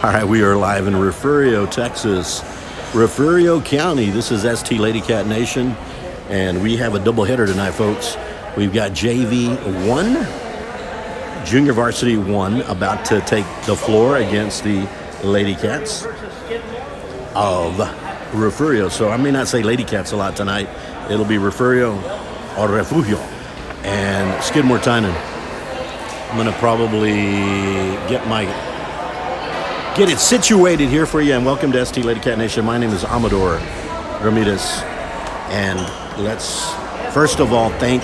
All right, we are live in Refugio, Texas. Refugio County. This is ST Lady Cat Nation, and we have a doubleheader tonight, folks. We've got JV1, Junior Varsity 1, about to take the floor against the Lady Cats of Refugio. So I may not say Lady Cats a lot tonight. It'll be Refugio or Refugio and Skidmore-Tynan. I'm going to probably get it situated here for you, and welcome to ST Lady Cat Nation. My name is Amador Ramirez, and let's first of all thank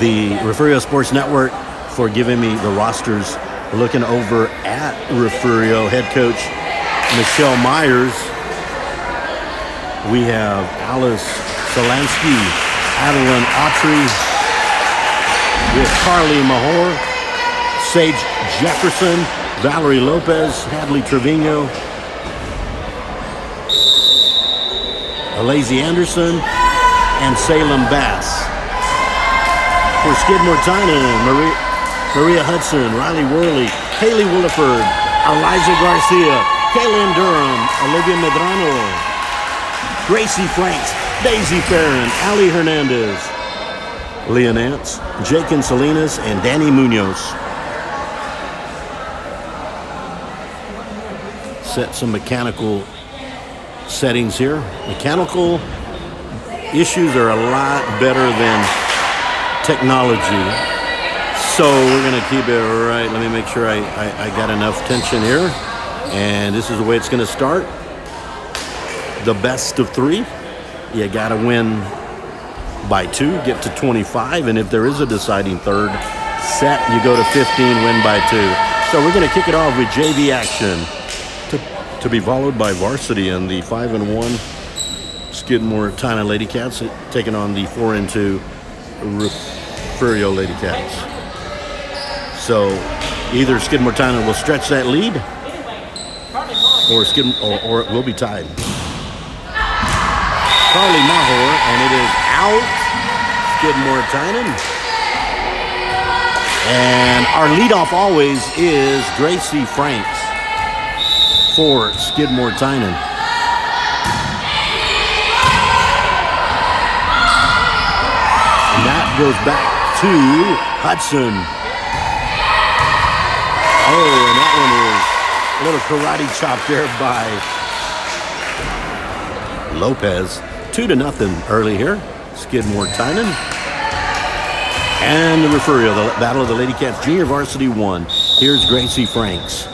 the Refugio Sports Network for giving me the rosters. We're looking over at Refugio head coach Michelle Myers. We have Alice Solansky, Adeline Autry, with Carly Mahor, Sage Jefferson, Valerie Lopez, Hadley Trevino, Alazy Anderson, and Salem Bass. For Skidmore-Tynan, Maria Hudson, Riley Worley, Haley Williford, Eliza Garcia, Kaylin Durham, Olivia Medrano, Gracie Franks, Daisy Farron, Ali Hernandez, Leah Nance, Jakin Salinas, and Danny Munoz. Set some mechanical settings here. Mechanical issues are a lot better than technology. So we're going to keep it right. Let me make sure I got enough tension here. And this is the way it's going to start. The best of three. You got to win by 2, get to 25. And if there is a deciding third set, you go to 15, win by 2. So we're going to kick it off with JV action, to be followed by varsity and the 5-1 Skidmore-Tynan Lady Cats taking on the 4-2 Refugio Lady Cats. So either Skidmore-Tynan will stretch that lead, or it will be tied. Carly Mahor, and it is out. Skidmore-Tynan. And our leadoff always is Gracie Franks for Skidmore-Tynan. And that goes back to Hudson. Oh, and that one is a little karate chop there by Lopez. 2-0 early here. Skidmore-Tynan. And the Refugio, the Battle of the Lady Cats, Junior Varsity 1. Here's Gracie Franks.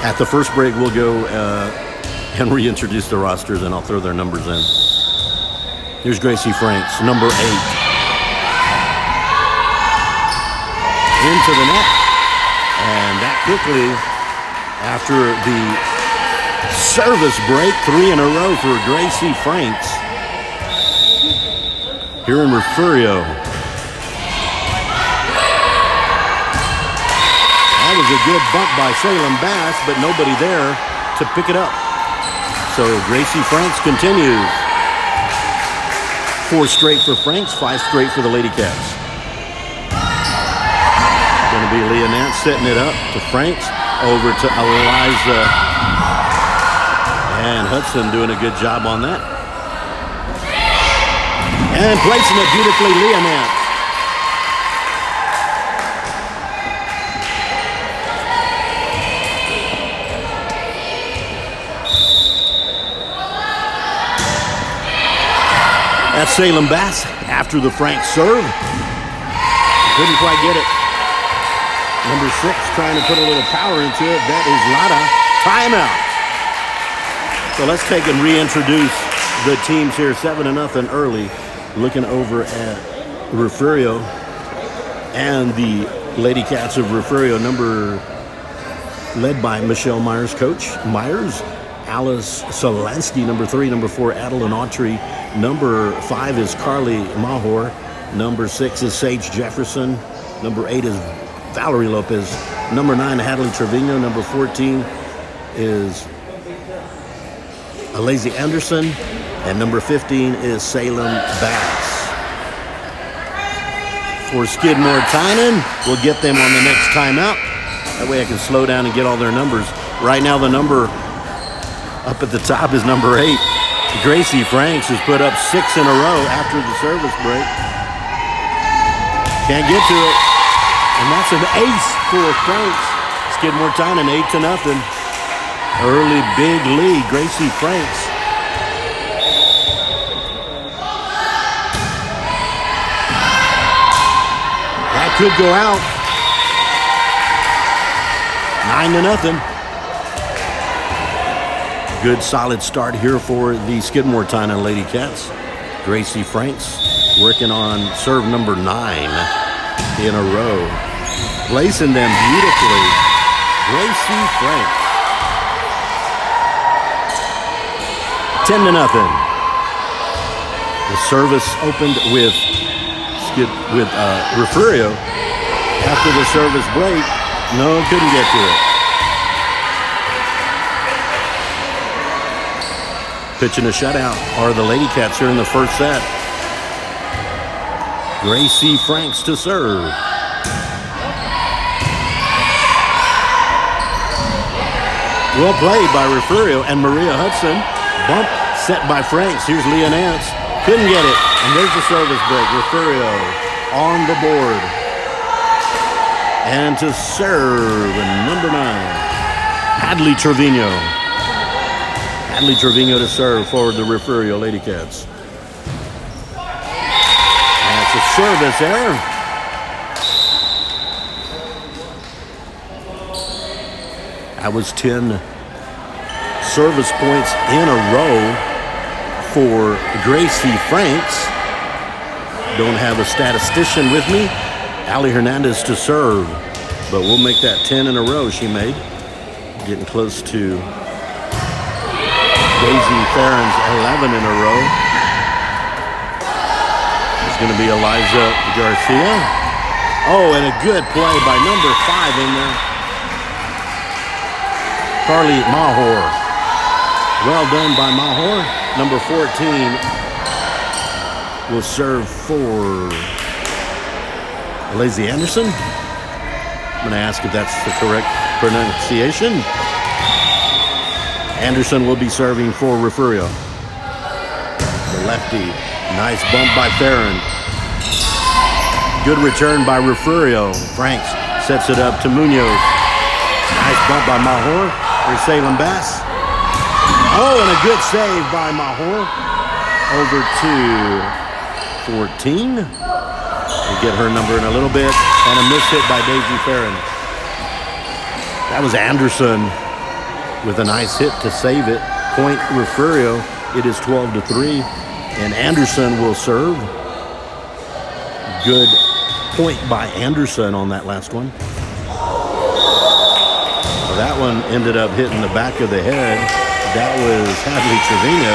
At the first break, we'll go and reintroduce the rosters, and I'll throw their numbers in. Here's Gracie Franks, number 8. Into the net. And that quickly, after the service break, 3 in a row for Gracie Franks here in Refugio. That was a good bump by Salem Bass, but nobody there to pick it up. So Gracie Franks continues. 4 straight for Franks, 5 straight for the Lady Cats. Going to be Leah Nance setting it up to Franks, over to Eliza. And Hudson doing a good job on that. And placing it beautifully, Leah Nance. That's Salem Bass after the Frank serve. Couldn't quite get it. Number 6 trying to put a little power into it. That is Lada. Timeout. So let's take and reintroduce the teams here. 7-0 early. Looking over at Refugio and the Lady Cats of Refugio, led by Michelle Myers, Coach Myers. Alice Solansky, number 3. Number 4, Adeline Autry. Number 5 is Carly Mahor. Number 6 is Sage Jefferson. Number 8 is Valerie Lopez. Number 9, Hadley Trevino. Number 14 is Alazy Anderson. And number 15 is Salem Bass. For Skidmore-Tynan, we'll get them on the next timeout. That way I can slow down and get all their numbers. Right now the number up at the top is number 8. Gracie Franks has put up 6 in a row after the service break. Can't get to it. And that's an ace for Franks. Skidmore-Tynan 8-0. Early big lead, Gracie Franks. That could go out. 9-0. Good solid start here for the Skidmore-Tynan Lady Cats. Gracie Franks working on serve number 9 in a row. Placing them beautifully. Gracie Franks. 10-0. The service opened with Refugio after the service break. No, couldn't get to it. Pitching a shutout are the Lady Cats here in the first set. Gracie Franks to serve. Well played by Refugio and Maria Hudson. Bump set by Franks. Here's Leah Nance. Couldn't get it. And there's the service break. Refugio on the board. And to serve number 9, Hadley Trevino. Hadley Trevino to serve for the Refugio Lady Cats. And it's a service error. That was 10 service points in a row for Gracie Franks. Don't have a statistician with me. Allie Hernandez to serve, but we'll make that 10 in a row she made. Getting close to Daisy Farron's 11 in a row. It's going to be Eliza Garcia. Oh, and a good play by number 5 in there. Carly Mahor. Well done by Mahor. Number 14 will serve for Lazy Anderson. I'm going to ask if that's the correct pronunciation. Anderson will be serving for Refugio. The lefty. Nice bump by Farron. Good return by Refugio. Franks sets it up to Munoz. Nice bump by Mahor. There's Salem Bass. Oh, and a good save by Mahor. Over to 14. We'll get her number in a little bit. And a miss hit by Daisy Farron. That was Anderson with a nice hit to save it. Point Refugio. It is 12-3. And Anderson will serve. Good point by Anderson on that last one. Well, that one ended up hitting the back of the head. That was Hadley Trevino.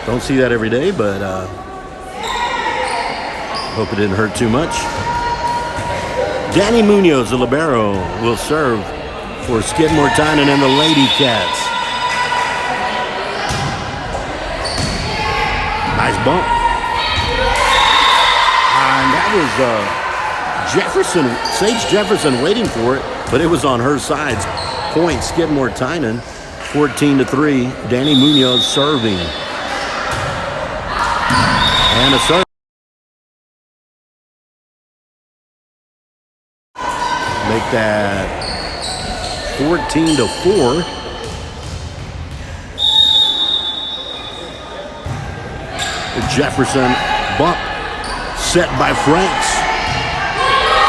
Don't see that every day, but hope it didn't hurt too much. Danny Munoz, the libero, will serve for Skidmore-Tynan and the Lady Cats. Nice bump. And that was Jefferson, Sage Jefferson waiting for it, but it was on her side. Point Skidmore-Tynan, 14-3. Danny Munoz serving. And a serve. Make that 14-4. Jefferson bump set by Franks.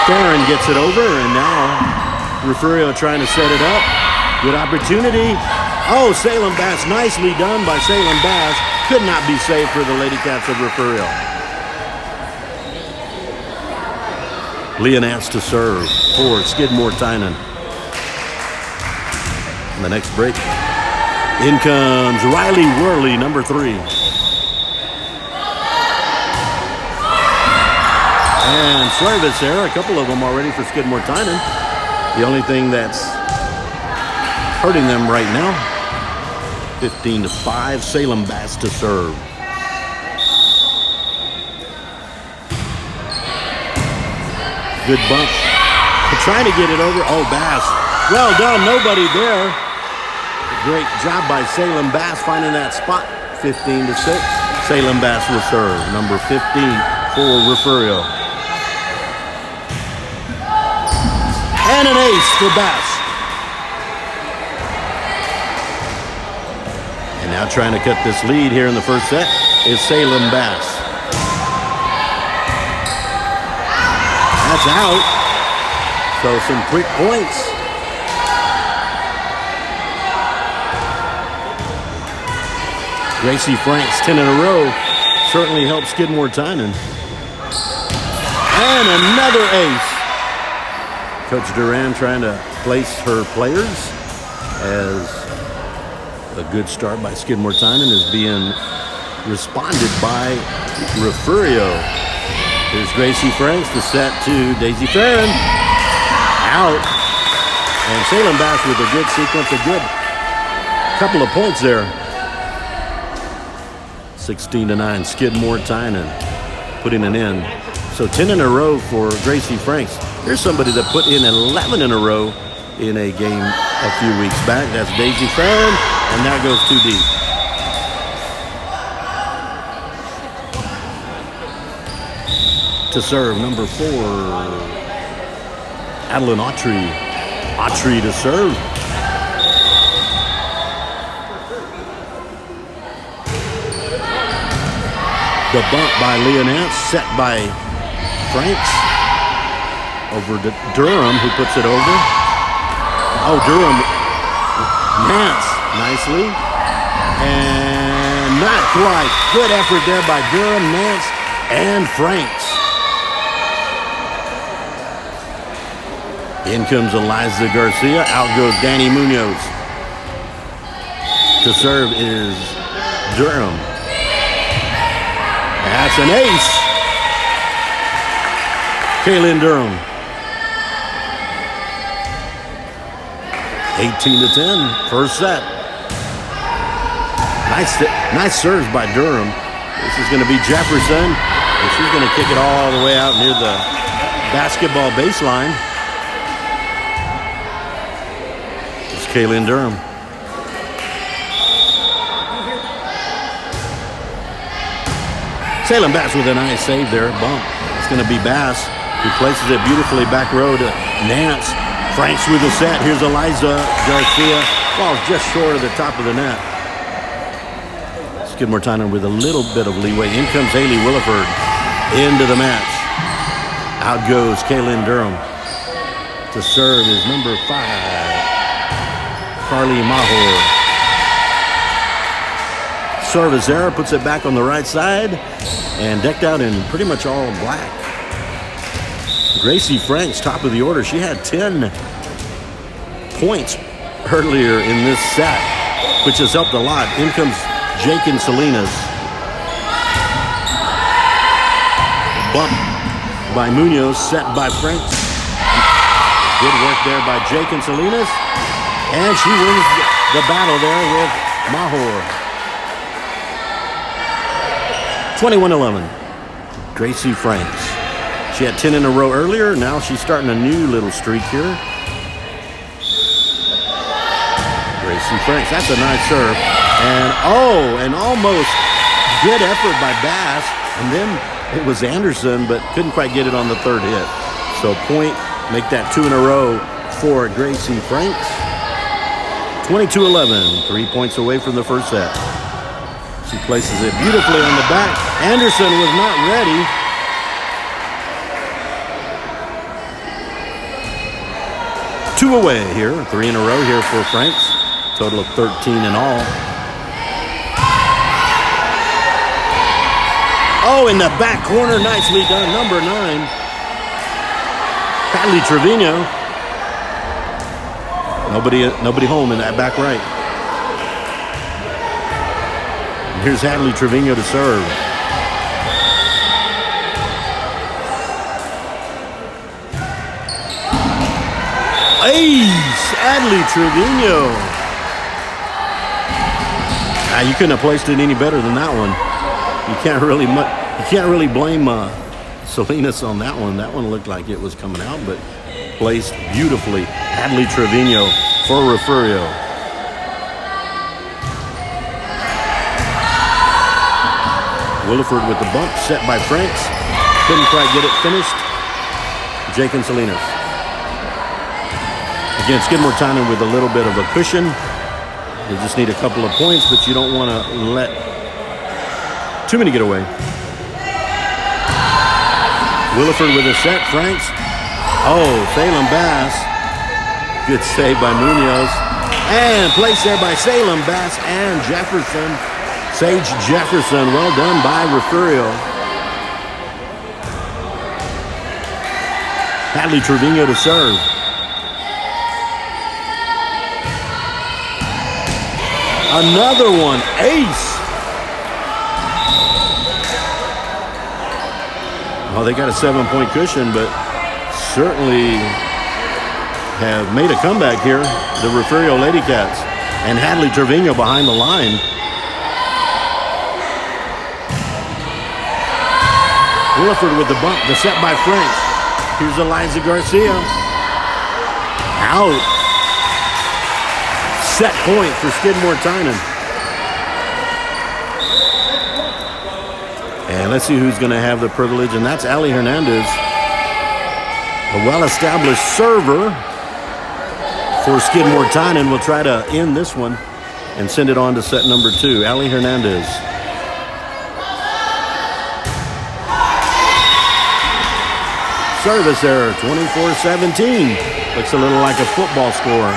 Farron gets it over, and now Refugio trying to set it up. Good opportunity. Oh, Salem Bass, nicely done by Salem Bass. Could not be saved for the Lady Cats of Refugio. Leah Nance to serve for Skidmore-Tynan. On the next break, in comes Riley Worley, number 3. And service error, a couple of them already for Skidmore-Tynan. The only thing that's hurting them right now 15-5. Salem Bass to serve. Good bump. Trying to get it over. Oh, Bass. Well done. Nobody there. Great job by Salem Bass finding that spot. 15-6. Salem Bass will serve. Number 15 for Refugio. And an ace for Bass. And now trying to cut this lead here in the first set is Salem Bass. That's out. So some quick points. Gracie Franks, 10 in a row, certainly helps Skidmore-Tynan. And another ace. Coach Duran trying to place her players as a good start by Skidmore-Tynan is being responded by Refugio. Here's Gracie Franks to set to Daisy Farron. Out. And Salem Bass with a good sequence, a good couple of points there. 16-9, Skidmore-Tynan putting an end. So 10 in a row for Gracie Franks. Here's somebody that put in 11 in a row in a game a few weeks back. That's Daisy Farron, and that goes too deep. To serve, number 4, Adeline Autry. Autry to serve. The bump by Leonance, set by Franks. Over to Durham, who puts it over. Oh, Durham. Nance, nicely. And not quite. Good effort there by Durham, Nance, and Franks. In comes Eliza Garcia. Out goes Danny Munoz. To serve is Durham. That's an ace. Kaylin Durham. 18-10, first set. Nice serves by Durham. This is going to be Jefferson, and she's going to kick it all the way out near the basketball baseline. It's Kaylin Durham. Salem Bass with a nice save there. Bump. It's going to be Bass, who places it beautifully back row to Nance. Franks with the set. Here's Eliza Garcia. Falls just short of the top of the net. Skidmore-Tynan with a little bit of leeway. In comes Haley Williford into the match. Out goes Kaylin Durham. To serve is number 5, Carly Mahor. Service error, puts it back on the right side, and decked out in pretty much all black. Gracie Franks, top of the order. She had 10 points earlier in this set, which has helped a lot. In comes Jake and Salinas. Bump by Munoz, set by Franks. Good work there by Jake and Salinas. And she wins the battle there with Mahor. 21-11, Gracie Franks. She had 10 in a row earlier. Now she's starting a new little streak here. Gracie Franks, that's a nice serve. And an almost good effort by Bass. And then it was Anderson, but couldn't quite get it on the third hit. So point, make that 2 in a row for Gracie Franks. 22-11, 3 points away from the first set. She places it beautifully on the back. Anderson was not ready. Two away here. 3 in a row here for Franks. Total of 13 in all. Oh, in the back corner. Nicely done. Number 9. Hadley Trevino. Nobody home in that back right. Here's Hadley Trevino to serve. Ace! Hadley Trevino. You couldn't have placed it any better than that one. You can't really blame Salinas on that one. That one looked like it was coming out, but placed beautifully. Hadley Trevino for Refugio. Williford with the bump, set by Franks. Couldn't quite get it finished. Jake and Salinas. Again, Skidmore-Tynan with a little bit of a cushion. You just need a couple of points, but you don't want to let too many get away. Williford with a set. Franks. Oh, Salem Bass. Good save by Munoz. And placed there by Salem Bass and Jefferson. Sage Jefferson. Well done by Refugio. Hadley Trevino to serve. Another one. Ace. Well, they got a 7-point cushion, but certainly have made a comeback here, the Refugio Lady Cats. And Hadley Trevino behind the line. Williford with the bump, the set by Franks. Here's Eliza Garcia. Out. Set point for Skidmore-Tynan. And let's see who's going to have the privilege, and that's Ali Hernandez, a well-established server for Skidmore-Tynan. Will try to end this one and send it on to set number 2. Ali Hernandez. Service error, 24-17. Looks a little like a football score.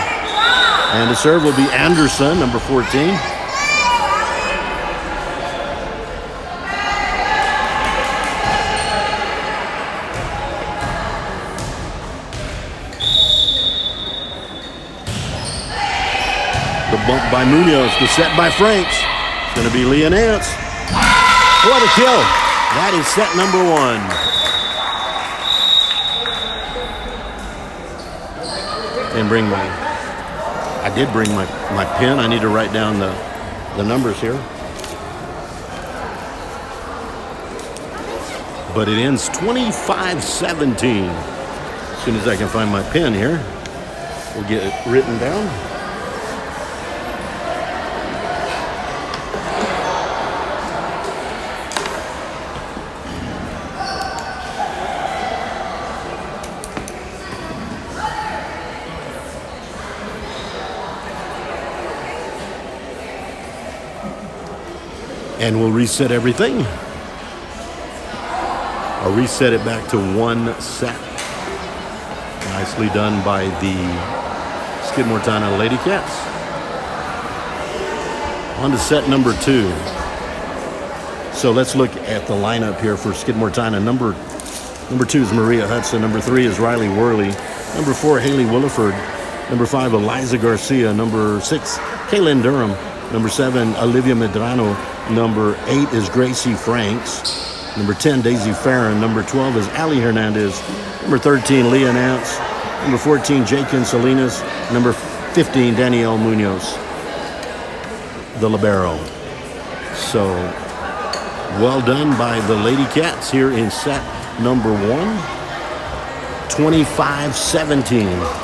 And the serve will be Anderson, number 14. The bump by Munoz, the set by Franks. It's going to be Leah Nance. What a kill. That is set number 1. And I did bring my pen. I need to write down the numbers here. But it ends 25-17. As soon as I can find my pen here, we'll get it written down. And we'll reset everything. I'll reset it back to 1 set. Nicely done by the Skidmore-Tynan Lady Cats. On to set number 2. So let's look at the lineup here for Skidmore-Tynan. Number 2 is Maria Hudson. Number 3 is Riley Worley. Number 4, Haley Williford. Number 5, Eliza Garcia. Number 6, Kaylin Durham. Number 7, Olivia Medrano. Number 8 is Gracie Franks. Number 10, Daisy Farron. Number 12 is Ali Hernandez. Number 13, Leah Nance. Number 14, Jakin Salinas. Number 15, Danielle Munoz, the libero. So, well done by the Lady Cats here in set number 1. 25-17.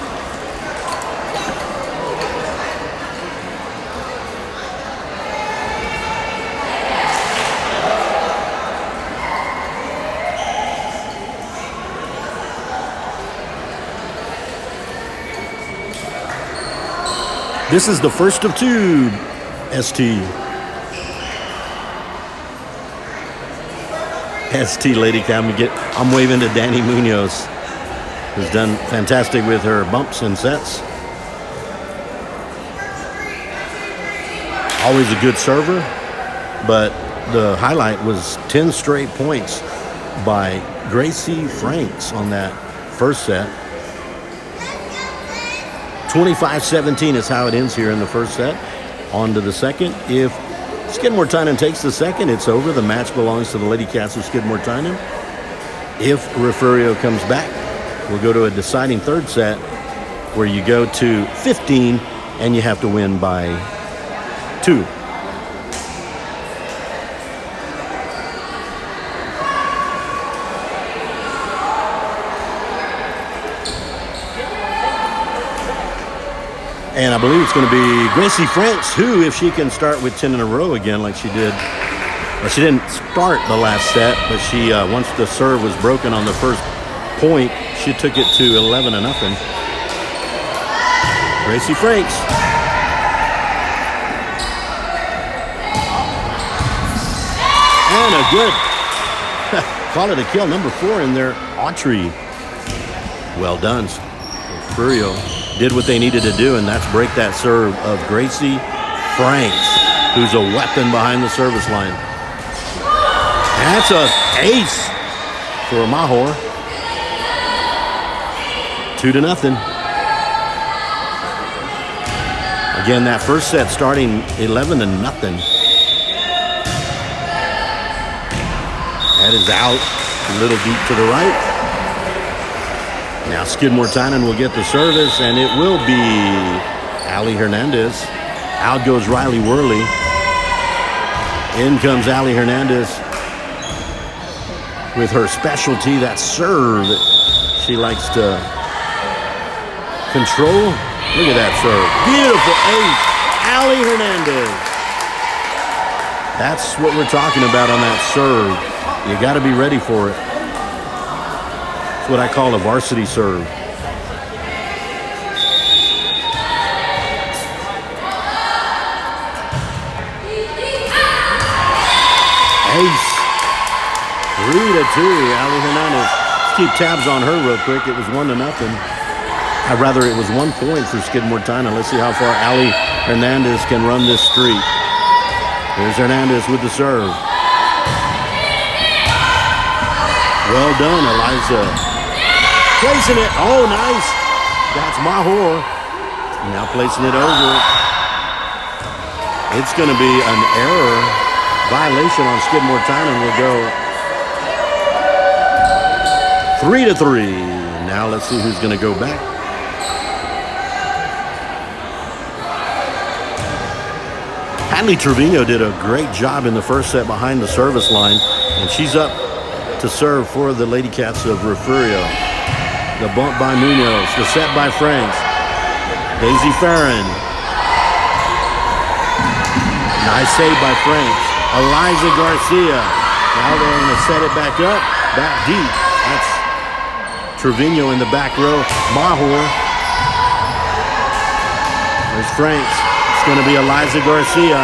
This is the first of 2, ST Lady Cat. I'm waving to Danny Munoz, who's done fantastic with her bumps and sets. Always a good server, but the highlight was 10 straight points by Gracie Franks on that first set. 25-17 is how it ends here in the first set. On to the second. If Skidmore-Tynan takes the second, it's over. The match belongs to the Lady Cats of Skidmore-Tynan. If Refugio comes back, we'll go to a deciding third set where you go to 15 and you have to win by 2. And I believe it's going to be Gracie Franks, who, if she can start with 10 in a row again like she did, well, she didn't start the last set, but she, once the serve was broken on the first point, she took it to 11-0. Gracie Franks. And a good, call it a kill, number 4 in there, Autry. Well done. Refugio did what they needed to do, and that's break that serve of Gracie Franks, who's a weapon behind the service line. That's an ace for Mahor. 2-0. Again, that first set starting 11-0. That is out, a little deep to the right. Now Skidmore-Tynan will get the service, and it will be Ali Hernandez. Out goes Riley Worley. In comes Ali Hernandez with her specialty, that serve. She likes to control. Look at that serve. Beautiful ace, Ali Hernandez. That's what we're talking about on that serve. You got to be ready for it. It's what I call a varsity serve. Ace. 3-2, Ali Hernandez. Let's keep tabs on her real quick. It was 1-0. Rather, it was 1 point for Skidmore-Tynan. Let's see how far Ali Hernandez can run this streak. Here's Hernandez with the serve. Well done, Eliza. Placing it. Oh, nice. That's Mahor. Now placing it over. It's going to be an error. Violation on Skidmore-Tynan will go 3-3. Now let's see who's going to go back. Hadley Trevino did a great job in the first set behind the service line, and she's up to serve for the Lady Cats of Refugio. The bump by Munoz, the set by Franks. Daisy Farron. Nice save by Franks. Eliza Garcia. Now they're going to set it back up, back deep. That's Trevino in the back row. Mahor. There's Franks. It's going to be Eliza Garcia.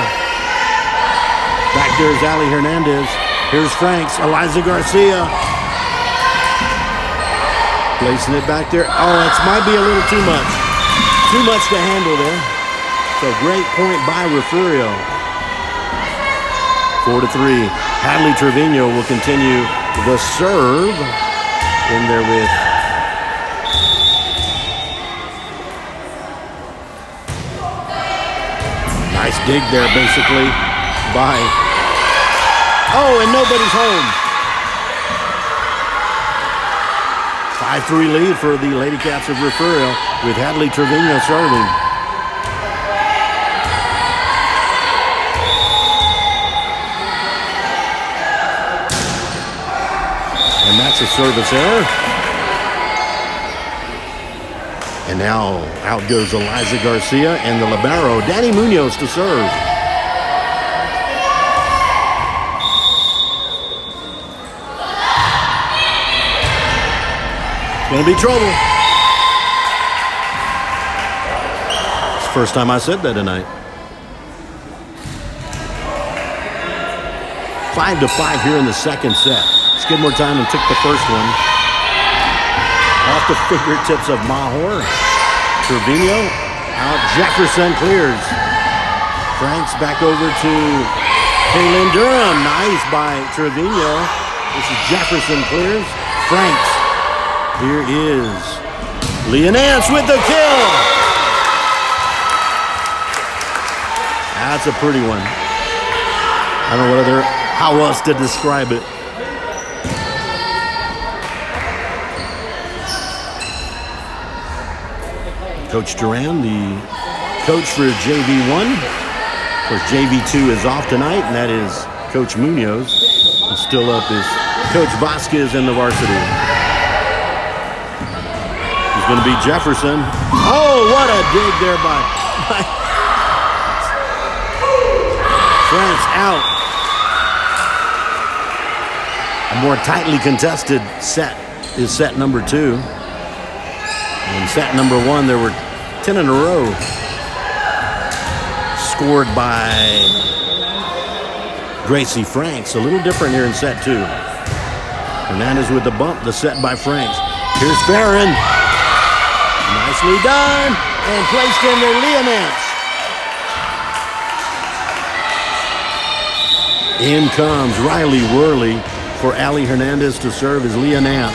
Back there is Ali Hernandez. Here's Franks. Eliza Garcia. Placing it back there. Oh, that might be a little too much. Too much to handle there. So great point by Refugio. 4-3. Hadley Trevino will continue the serve. In there with nice dig there, basically, by... Oh, and nobody's home. 5-3 lead for the Lady Cats of Refugio with Hadley Trevino serving. And that's a service error. And now out goes Eliza Garcia and the libero, Danny Munoz, to serve. It's going to be trouble. It's the first time I said that tonight. 5-5 here in the second set. Skidmore-Tynan took the first one. Off the fingertips of Mahor. Trevino. Out Jefferson clears. Franks back over to Kaylin Durham. Nice by Trevino. This is Jefferson clears. Franks. Here is Leah Nance with the kill. That's a pretty one. I don't know how else to describe it. Coach Duran, the coach for JV1. Of course, JV2 is off tonight, and that is Coach Munoz. And still up is Coach Vasquez in the varsity. It's going to be Jefferson. Oh, what a dig there by Franks out. A more tightly contested set is set number 2. In set number 1, there were 10 in a row scored by Gracie Franks. A little different here in set 2. Hernandez with the bump, the set by Franks. Here's Farron. Nicely done and placed in there, Leonance. In comes Riley Worley for Ali Hernandez to serve as Leonance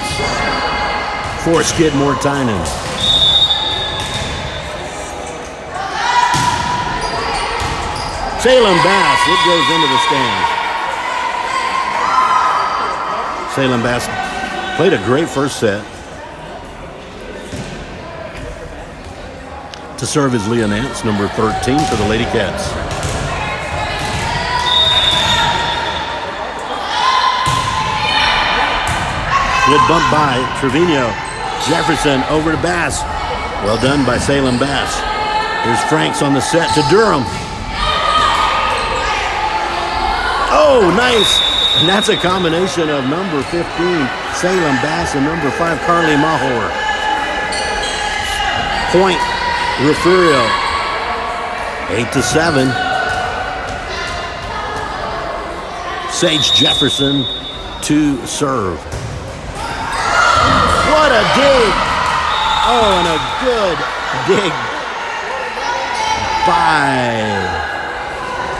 for Skidmore-Tynan. Salem Bass, it goes into the stands. Salem Bass played a great first set. To serve as Leonance, number 13 for the Lady Cats. Good bump by Trevino. Jefferson over to Bass. Well done by Salem Bass. Here's Franks on the set to Durham. Oh, nice. And that's a combination of number 15, Salem Bass, and number 5, Carly Mahor. Point, Refugio. 8-7. Sage Jefferson to serve. What a dig! Oh, and a good dig by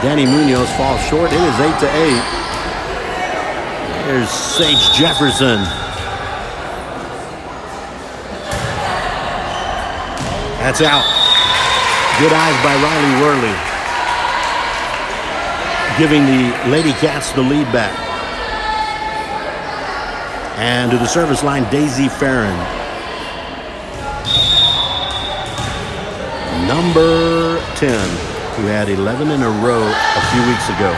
Danny Munoz. Falls short. It is 8-8. There's Sage Jefferson. That's out. Good eyes by Riley Worley, giving the Lady Cats the lead back. And to the service line, Daisy Farron. Number 10, who had 11 in a row a few weeks ago.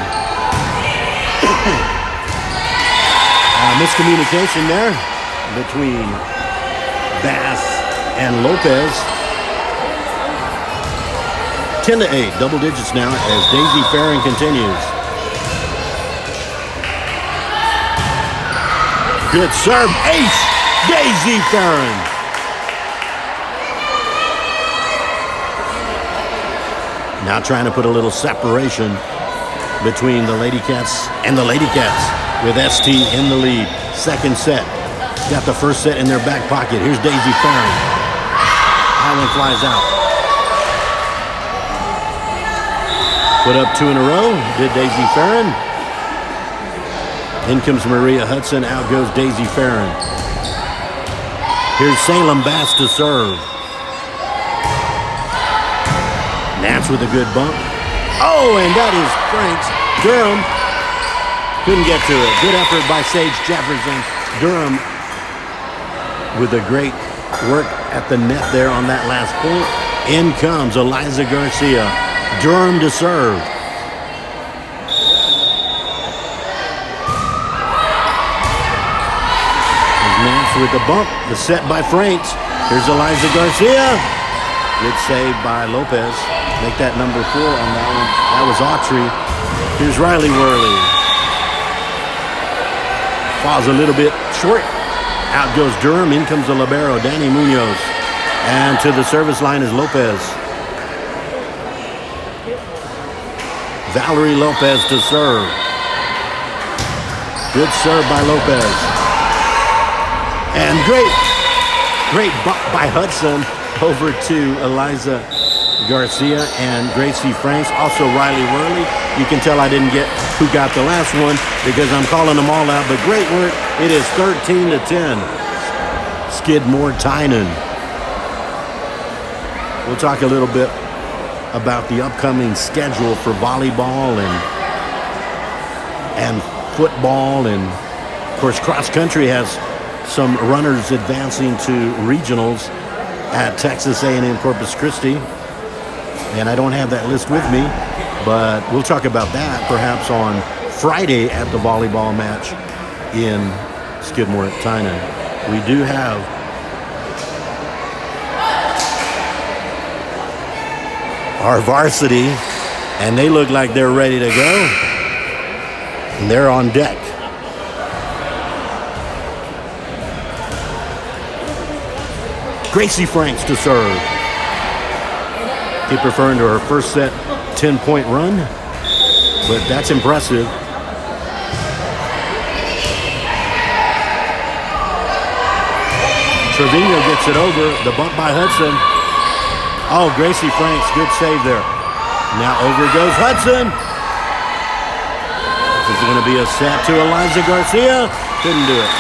Miscommunication there between Bass and Lopez. 10-8, double digits now as Daisy Farron continues. Good serve, ace, Daisy Farron. Now trying to put a little separation between the Lady Cats and the Lady Cats with ST in the lead. Second set. Got the first set in their back pocket. Here's Daisy Farron. That one flies out. Put up 2 in a row. Did Daisy Farron. In comes Maria Hudson. Out goes Daisy Farron. Here's Salem Bass to serve. Nance with a good bump. Oh, and that is Franks. Durham couldn't get to it. Good effort by Sage Jefferson. Durham with a great work at the net there on that last point. In comes Eliza Garcia. Durham to serve. Nance with the bump. The set by Franks. Here's Eliza Garcia. Good save by Lopez. Make that number 4 on that one. That was Autry. Here's Riley Worley. Falls a little bit short. Out goes Durham. In comes the libero, Danny Munoz. And to the service line is Lopez. Valerie Lopez to serve. Good serve by Lopez. And great bump by Hudson over to Eliza Garcia and Gracie Franks. Also Riley Worley. You can tell I didn't get who got the last one because I'm calling them all out. But great work. It is 13-10. Skidmore-Tynan. We'll talk a little bit about the upcoming schedule for volleyball and football, and of course cross country has some runners advancing to regionals at Texas A&M Corpus Christi, and I don't have that list with me, but we'll talk about that perhaps on Friday at the volleyball match in Skidmore-Tynan. We do have our varsity, and they look like they're ready to go. And they're on deck. Gracie Franks to serve. Keep referring to her first set 10-point run, but that's impressive. Trevino gets it over. The bump by Hudson. Oh, Gracie Franks, good save there. Now over goes Hudson. This is going to be a set to Eliza Garcia. Couldn't do it.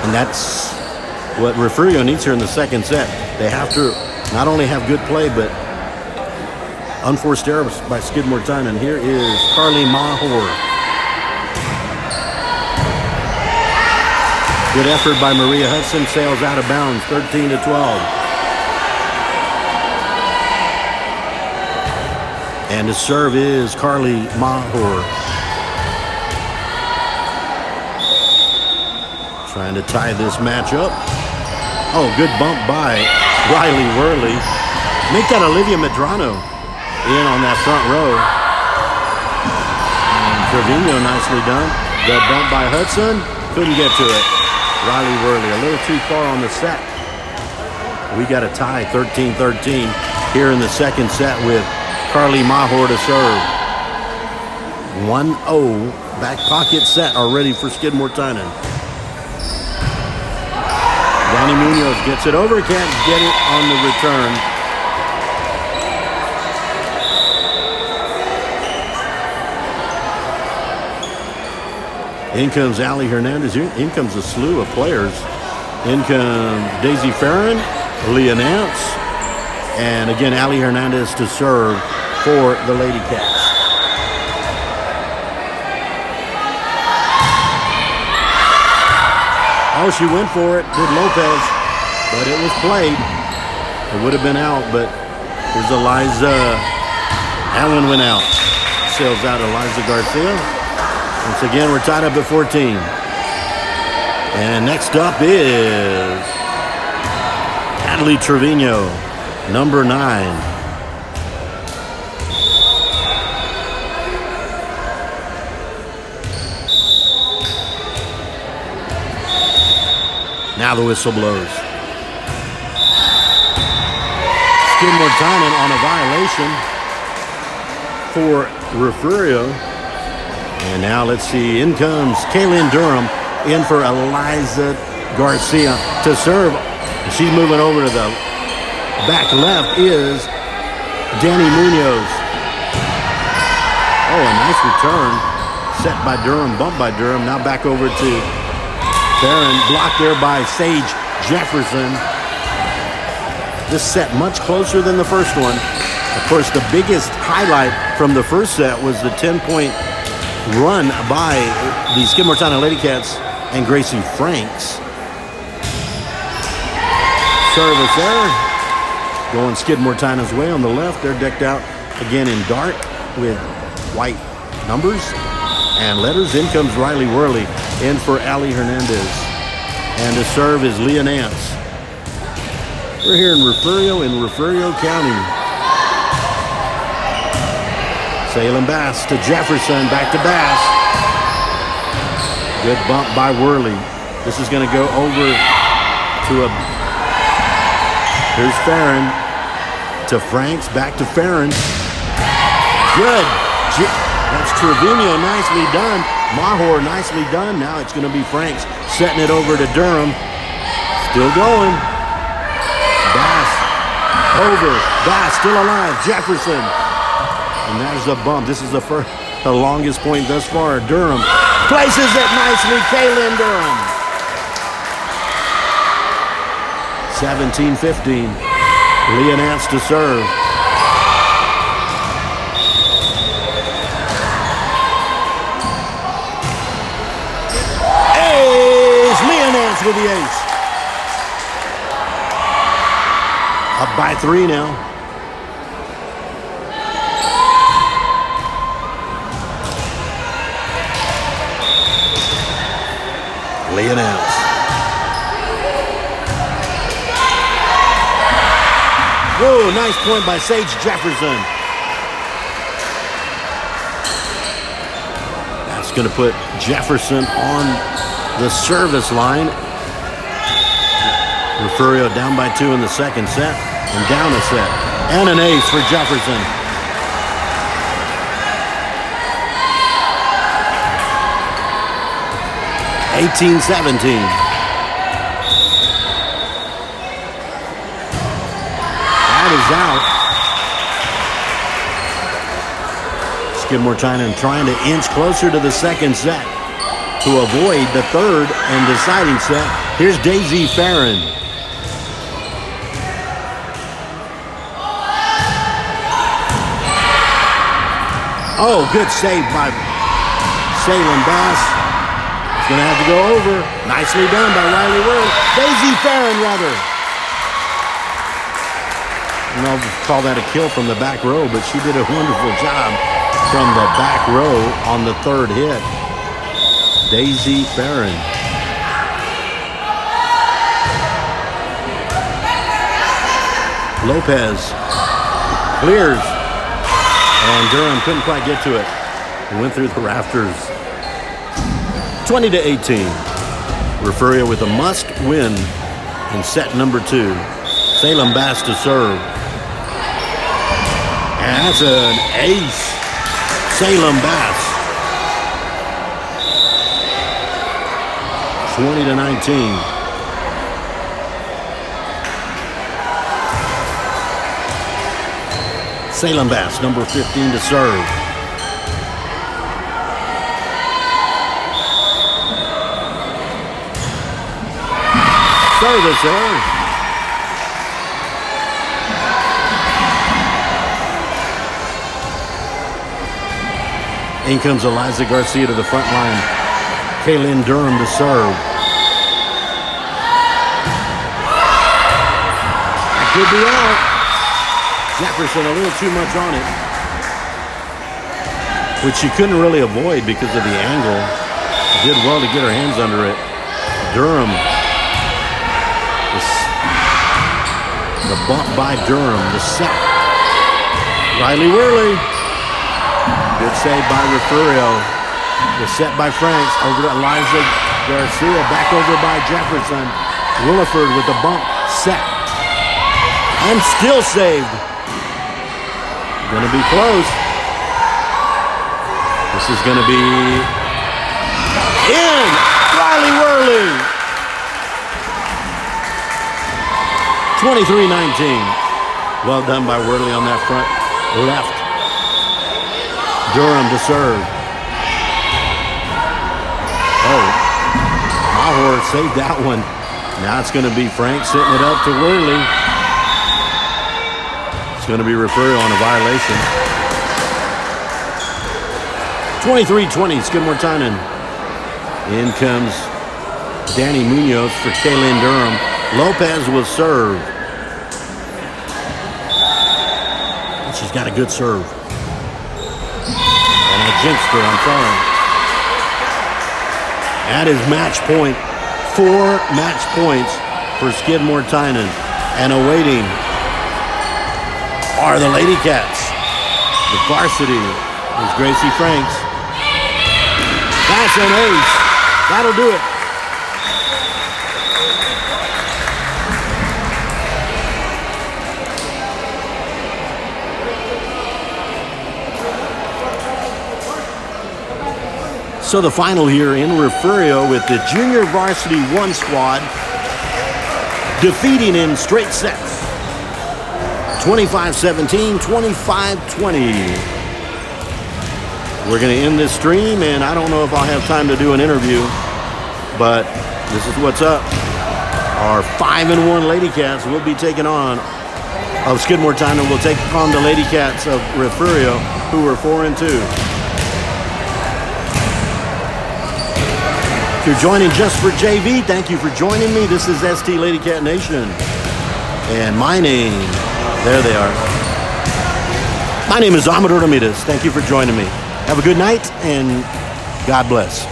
And that's what Refugio needs here in the second set. They have to not only have good play, but unforced errors by Skidmore-Tynan. Here is Carly Mahor. Good effort by Maria Hudson. Sails out of bounds, 13-12. And the serve is Carly Mahor. Trying to tie this match up. Oh, good bump by Riley Worley. Make that Olivia Medrano in on that front row. And Trevino nicely done. The bump by Hudson. Couldn't get to it. Riley Worley a little too far on the set. We got a tie 13-13 here in the second set with Carly Mahor to serve. 1-0 back pocket set are ready for Skidmore-Tynan. Danny Munoz gets it over, can't get it on the return. In comes Ali Hernandez. In comes a slew of players. In comes Daisy Farron, Leah Nance, and again Ali Hernandez to serve for the Lady Cats. Oh, she went for it, did Lopez, but it was played. It would have been out, but here's Eliza. That one went out. Sails out Eliza Garcia. Once again, we're tied up at 14. And next up is Natalie Trevino, number 9. Now the whistle blows. Skidmore-Tynan on a violation for Refugio. And now let's see, in comes Kaylin Durham in for Eliza Garcia to serve. She's moving over to the back left is Danny Munoz. Oh, a nice return. Set by Durham, bumped by Durham. Now back over to Farron, blocked there by Sage Jefferson. This set much closer than the first one. Of course, the biggest highlight from the first set was the 10-point run by the Skidmore-Tynan Lady Cats and Gracie Franks. Service there. Going Skidmore-Tynan's way on the left. They're decked out again in dark with white numbers and letters. In comes Riley Worley in for Ali Hernandez. And to serve is Leah Nance. We're here in Refugio County. Salem Bass to Jefferson, back to Bass. Good bump by Worley. This is going to go over to a... Here's Farron to Franks, back to Farron. Good. That's Trevino, nicely done. Mahor, nicely done. Now it's going to be Franks setting it over to Durham. Still going. Bass over. Bass still alive. Jefferson. And there's a bump. This is the longest point thus far. Durham places it nicely. Kaylin Durham. 17-15. Leah Nance to serve. Ace! Leah Nance with the ace. Up by 3 now. Leah Nance. Whoa, nice point by Sage Jefferson. That's going to put Jefferson on the service line. Refugio down by 2 in the second set and down a set. And an ace for Jefferson. (18-17). That is out. Skidmore-Tynan trying to inch closer to the second set to avoid the third and deciding set. Here's Daisy Farron. Oh, good save by Salem Bass. It's going to have to go over. Nicely done by Riley Worley. Daisy Farron, rather. And I'll call that a kill from the back row, but she did a wonderful job from the back row on the third hit. Daisy Farron. Lopez clears. And Durham couldn't quite get to it. He went through the rafters. 20-18. Refugio with a must-win in set number 2. Salem Bass to serve. And that's an ace. Salem Bass. 20-19. Salem Bass, number 15 to serve. Service there. In comes Eliza Garcia to the front line. Kaylin Durham to serve. That could be out. Jefferson a little too much on it, which she couldn't really avoid because of the angle. She did well to get her hands under it. Durham. The bump by Durham. The set. Riley Worley. Good save by Refugio. The set by Franks. Over to Eliza Garcia. Back over by Jefferson. Williford with the bump. Set. And still saved. Going to be close. This is going to be in. Riley Worley. 23-19. Well done by Worley on that front left. Durham to serve. Oh, Mahor saved that one. Now it's going to be Frank sitting it up to Worley. It's going to be Refugio on a violation. 23-20, Skidmore-Tynan. In comes Danny Munoz for Kaylin Durham. Lopez will serve. And she's got a good serve. And I jinxed her, I'm sorry. That is match point. 4 match points for Skidmore-Tynan. And awaiting are the Lady Cats. The varsity is Gracie Franks. That's an ace. That'll do it. So the final here in Refugio with the Junior Varsity 1 squad defeating in straight sets. 25-17, 25-20. We're going to end this stream, and I don't know if I'll have time to do an interview, but this is what's up. Our 5-1 Lady Cats will be taking on, of Skidmore-Tynan will take on the Lady Cats of Refugio, who are 4-2. If you're joining just for JV, thank you for joining me. This is ST Lady Cat Nation. And my name, there they are. My name is Amador Ramirez. Thank you for joining me. Have a good night, and God bless.